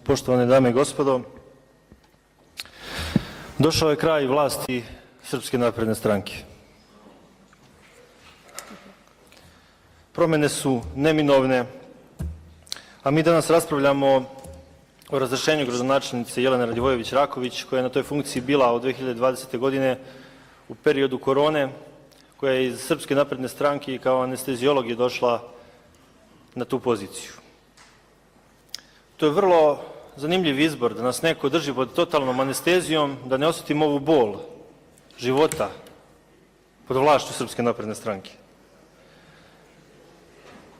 Poštovane dame i gospodo, došao je kraj vlasti Srpske napredne stranke. Promjene su neminovne, a mi danas raspravljamo o razrješenju gradonačelnice Jelene Radivojević-Raković, koja je na toj funkciji bila od 2020. godine u periodu korone, koja je iz Srpske napredne stranke i kao anestezijolog je došla na tu poziciju. To je vrlo zanimljiv izbor, da nas neko drži pod totalnom anestezijom, da ne osjetimo ovu bol života pod vlašću Srpske napredne stranke.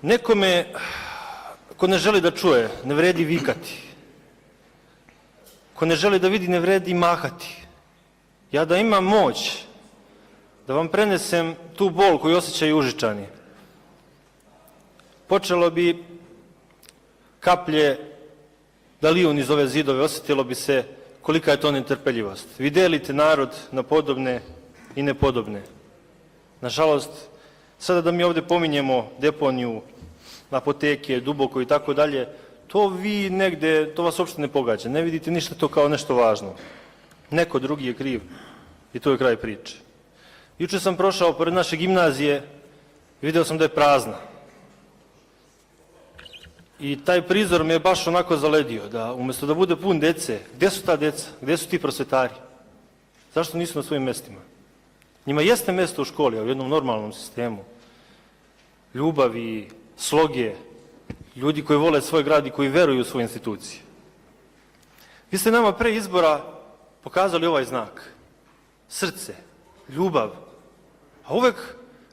Nekome ko ne želi da čuje, ne vredi vikati. Ko ne želi da vidi, ne vredi mahati. Ja da imam moć da vam prenesem tu bol koju osjećaju Užičani, počelo bi kaplje da liju niz ove zidove, osjetilo bi se kolika je to netrpeljivost. Vi delite narod na podobne i nepodobne. Nažalost, sada da mi ovdje pominjemo deponiju, apoteke, Duboko i tako dalje, to vi negde, to vas uopšte ne pogađa. Ne vidite ništa to kao nešto važno. Neko drugi je kriv i to je kraj priče. Juče sam prošao pored naše gimnazije i video sam da je prazna. I taj prizor me je baš onako zaledio, da umjesto da bude pun dece, gdje su ta deca, gdje su ti prosvetari? Zašto nisu na svojim mestima? Njima jeste mesto u školi, a u jednom normalnom sistemu. Ljubavi, sloge, ljudi koji vole svoj grad i koji veruju u svoje institucije. Vi ste nama pre izbora pokazali ovaj znak. Srce, ljubav. A uvek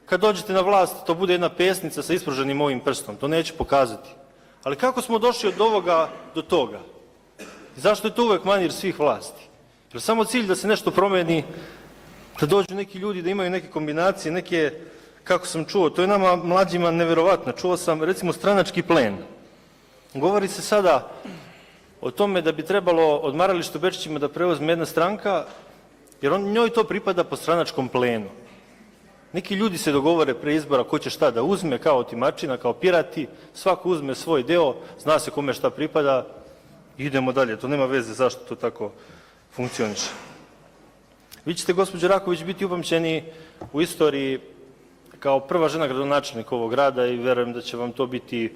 kad dođete na vlast, to bude jedna pesnica sa ispruženim ovim prstom. To neću pokazati. Ali kako smo došli od ovoga do toga? I zašto je to uvek manir svih vlasti? Jer samo cilj da se nešto promeni, da dođu neki ljudi, da imaju neke kombinacije, neke, kako sam čuo, to je nama mlađima neverovatno. Čuo sam, recimo, stranački plen. Govori se sada o tome da bi trebalo odmaralište u Bečićima da preuzme jedna stranka, jer njoj to pripada po stranačkom plenu. Neki ljudi se dogovore pre izbora ko će šta da uzme, kao otimačina, kao pirati, svako uzme svoj deo, zna se kome šta pripada, idemo dalje, to nema veze zašto to tako funkcioniše. Vi ćete, gospođo Raković, biti upamćeni u istoriji kao prva žena gradonačelnika ovog grada i verujem da će vam to biti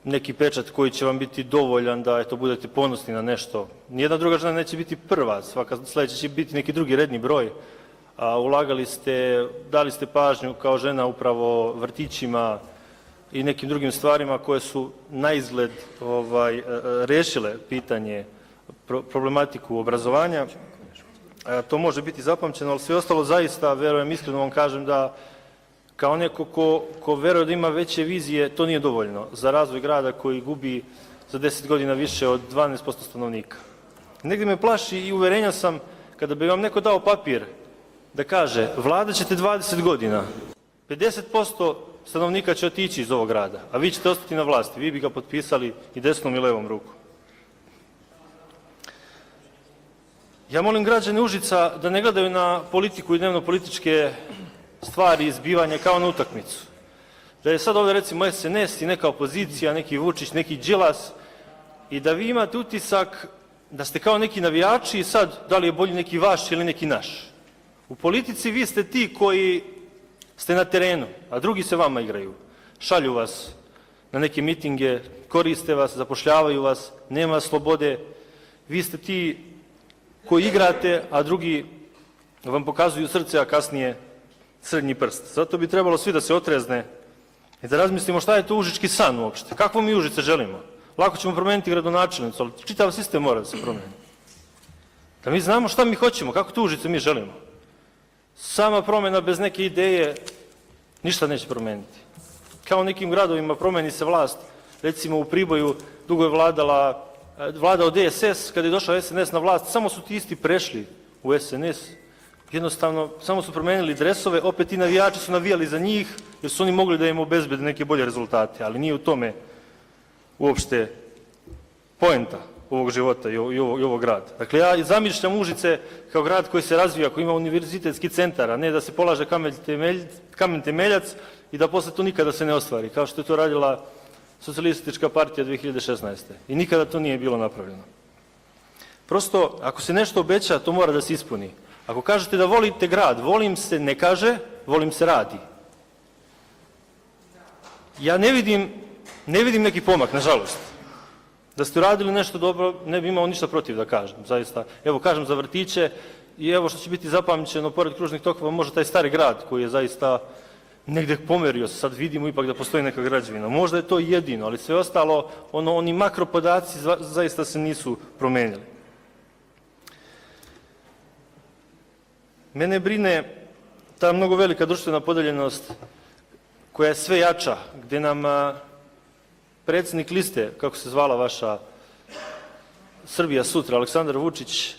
neki pečat koji će vam biti dovoljan da budete ponosni na nešto. Nijedna druga žena neće biti prva, svaka sledeća će biti neki drugi redni broj. Ulagali ste, dali ste pažnju kao žena upravo vrtićima i nekim drugim stvarima koje su na izgled rešile pitanje, problematiku obrazovanja. To može biti zapamćeno, ali sve ostalo zaista, verujem, iskreno vam kažem da kao neko ko veruje da ima veće vizije, to nije dovoljno za razvoj grada koji gubi za 10 godina više od 12% stanovnika. Negdje me plaši i uverenja sam kada bi vam neko dao papir da kaže vladat ćete 20 godina, 50% stanovnika će otići iz ovog grada, a vi ćete ostati na vlasti, vi bi ga potpisali i desnom i levom rukom. Ja molim građane Užica da ne gledaju na politiku i dnevno-političke stvari i zbivanja kao na utakmicu. Da je sad ovdje recimo SNS i neka opozicija, neki Vučić, neki Đilas i da vi imate utisak da ste kao neki navijači i sad da li je bolji neki vaš ili neki naš. U politici vi ste ti koji ste na terenu, a drugi se vama igraju. Šalju vas na neke mitinge, koriste vas, zapošljavaju vas, nema slobode. Vi ste ti koji igrate, a drugi vam pokazuju srce, a kasnije srednji prst. Zato bi trebalo svi da se otrezne i da razmislimo šta je to užički san uopšte. Kakvo mi Užice želimo? Lako ćemo promeniti gradonačelnicu, ali čitav sistem mora da se promeni. Da mi znamo šta mi hoćemo, kako to Užice mi želimo. Sama promjena bez neke ideje ništa neće promeniti. Kao u nekim gradovima promeni se vlast, recimo u Priboju dugo je vladao DSS, kada je došao SNS na vlast, samo su ti isti prešli u SNS, jednostavno samo su promenili dresove, opet i navijači su navijali za njih, jer su oni mogli da im obezbede neke bolje rezultate, ali nije u tome uopšte poenta ovog života i ovog grada. Dakle, ja zamišljam Užice kao grad koji se razvija, koji ima univerzitetski centar, a ne da se polaže kamen temeljac i da posle to nikada se ne ostvari, kao što je to radila Socijalistička partija 2016. I nikada to nije bilo napravljeno. Prosto, ako se nešto obeća, to mora da se ispuni. Ako kažete da volite grad, volim se ne kaže, volim se radi. Ja ne vidim neki pomak, nažalost. Da ste uradili nešto dobro, ne bi imao ništa protiv da kažem, zaista. Evo, kažem za vrtiće i evo što će biti zapamćeno, pored kružnih tokova, možda taj stari grad koji je zaista negde pomerio se, sad vidimo ipak da postoji neka građevina. Možda je to jedino, ali sve ostalo, oni makropodaci zaista se nisu promenili. Mene brine ta mnogo velika društvena podeljenost koja je sve jača, gde nam predsjednik liste, kako se zvala vaša Srbija sutra, Aleksandar Vučić,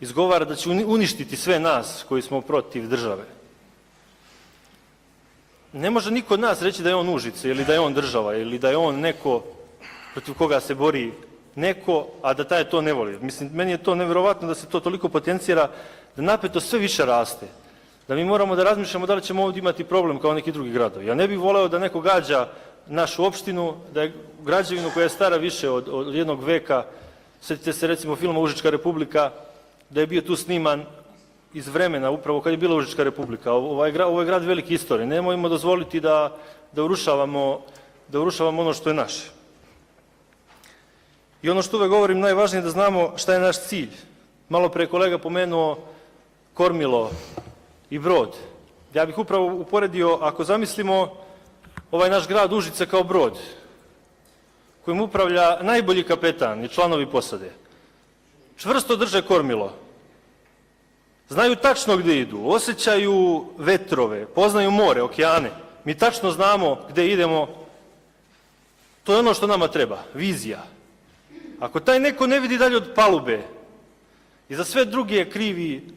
izgovara da će uništiti sve nas koji smo protiv države. Ne može niko od nas reći da je on Užice ili da je on država ili da je on neko protiv koga se bori neko, a da taj to ne voli. Mislim, meni je to nevjerovatno da se to toliko potencijera, da napeto sve više raste. Da mi moramo da razmišljamo da li ćemo ovdje imati problem kao neki drugi gradovi. Ja ne bih voleo da neko gađa našu opštinu, da je građevinu koja je stara više od jednog veka, sjetite se recimo filma Užička republika, da je bio tu sniman iz vremena upravo kad je bila Užička republika. Ovo je grad velike istorije. Nemojmo dozvoliti da urušavamo ono što je naše. I ono što uvek govorim, najvažnije je da znamo šta je naš cilj. Malo pre kolega pomenuo kormilo i brod. Ja bih upravo uporedio, ako zamislimo ovaj naš grad Užice kao brod, kojim upravlja najbolji kapetan i članovi posade. Čvrsto drže kormilo. Znaju tačno gde idu, osjećaju vetrove, poznaju more, okeane. Mi tačno znamo gde idemo. To je ono što nama treba, vizija. Ako taj neko ne vidi dalje od palube i za sve druge je krivi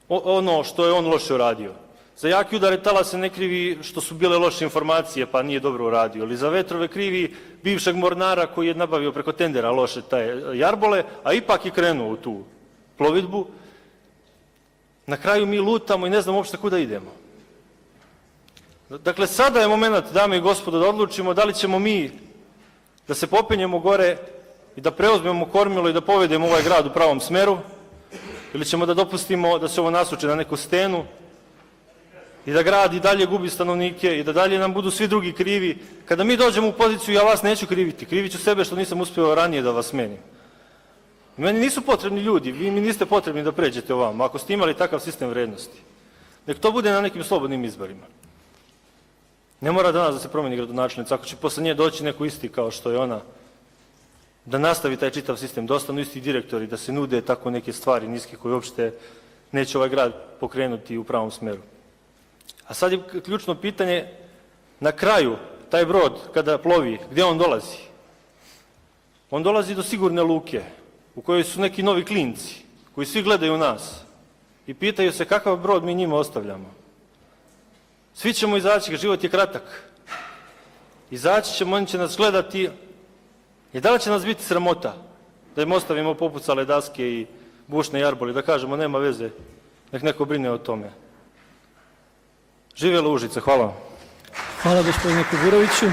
ono što je on loše uradio. Za jaki udare tala se ne krivi što su bile loše informacije pa nije dobro uradio. Ili za vetrove krivi bivšeg mornara koji je nabavio preko tendera loše taj jarbole, a ipak je krenuo u tu plovidbu. Na kraju mi lutamo i ne znamo uopšte kuda idemo. Dakle, sada je moment, dame i gospodo, da odlučimo da li ćemo mi da se popenjemo gore i da preuzmemo kormilo i da povedemo ovaj grad u pravom smeru, ili ćemo da dopustimo da se ovo nasuče na neku stenu i da grad i dalje gubi stanovnike i da dalje nam budu svi drugi krivi. Kada mi dođemo u poziciju, ja vas neću kriviti, krivit ću sebe što nisam uspio ranije da vas smenim. Meni nisu potrebni ljudi, vi mi niste potrebni da pređete ovamo, ako ste imali takav sistem vrednosti. Nek to bude na nekim slobodnim izborima. Ne mora danas da se promeni gradonačelnica, ako će posle nje doći neko isti kao što je ona, da nastavi taj čitav sistem, da ostanu isti direktori, da se nude tako neke stvari niske koje uopšte neće ovaj grad pokrenuti u pravom smeru. A sad je ključno pitanje, na kraju, taj brod kada plovi, gde on dolazi? On dolazi do sigurne luke, u kojoj su neki novi klinci, koji svi gledaju nas i pitaju se kakav brod mi njima ostavljamo. Svi ćemo izaći, život je kratak. Izaći ćemo, oni će nas gledati i da li će nas biti sramota da im ostavimo popucale daske i bušne jarbole, da kažemo nema veze, nek neko brine o tome. Živjela Užice, hvala vam. Hvala gospodine Kuburoviću.